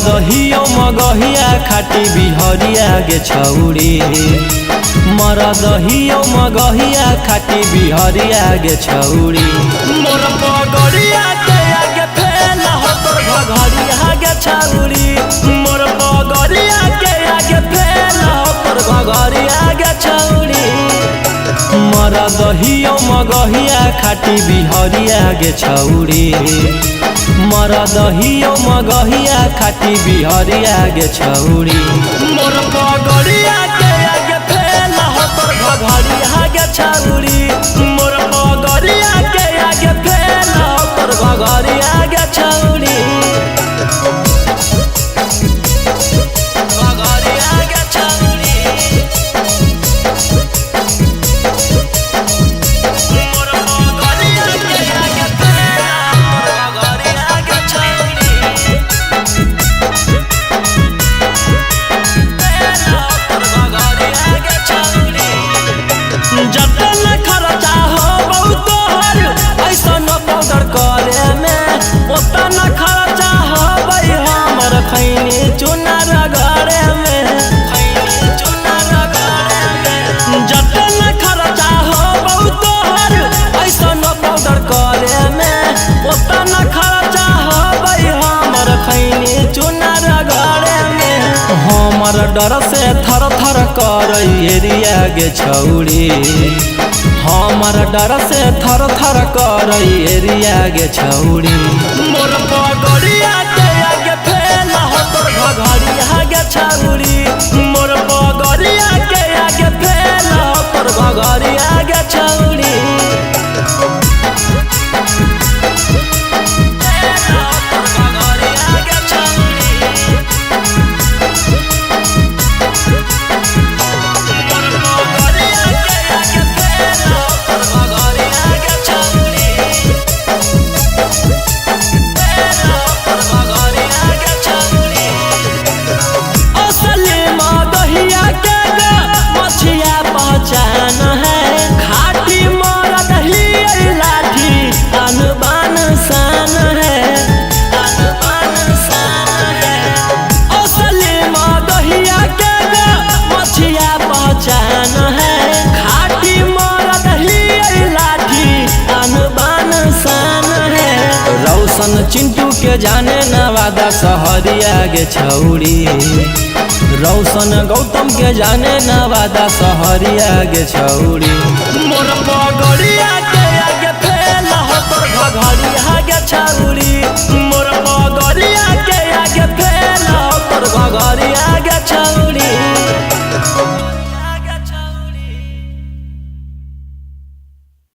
दहियो मगहिया खाटी बिहरिया गे छौड़ी मर दहियो मगहिया खाटी बिहरिया गे छौड़ी मोर पगड़िया के आगे फेल हो तोर घघरिया गे छौड़ी मोर पगड़िया के आगे फेल हो तोर घघरिया गे छौड़ी मर दहियो मगहिया खाटी बिहरिया गे छौड़ी मर दहियो मगहिया खाटी बिहरिया गे छौड़ी मोर पगड़िया के आगे फेल हो तोर घघरिया गे छौड़ी मोर पगड़िया के आगे फेल हो तोर घघरिया गे छौड़ी घघरिया गे छौड़ी मोर पगड़िया के आगे फेल हो तोर घघरिया गे जतन खर्चा हो बहुत ऐसन पाउडर करे में ओतन खर्चा हो हमर खैनी चूना रगड़े में जतन खर्चा हो बहुत ऐसन पाउडर करे में ओतन खर्चा हो हमर खैनी चूना रगड़े में हमर डर से थर थर कर एरिया गे छौड़ी हमर डर से थर थर कर एरिया गे छौड़ी मोर पगड़िया के आगे फेल हो तोर घघरिया गे छौड़ी मोर पगड़िया के आगे फेल हो तोर घघरिया गे छौड़ी पहचान है खाटी मोर दही लाठी अनबान शान है अनबान शान है असली मदहिया के मछिया पहचान है खाटी मोर दही लाठी अनबान शान है रौशन चिंटू के जाने नवादा सहरिया गे छौड़ी रौशन गौतम के जाने नवादा सहरिया गे छौड़ी मोर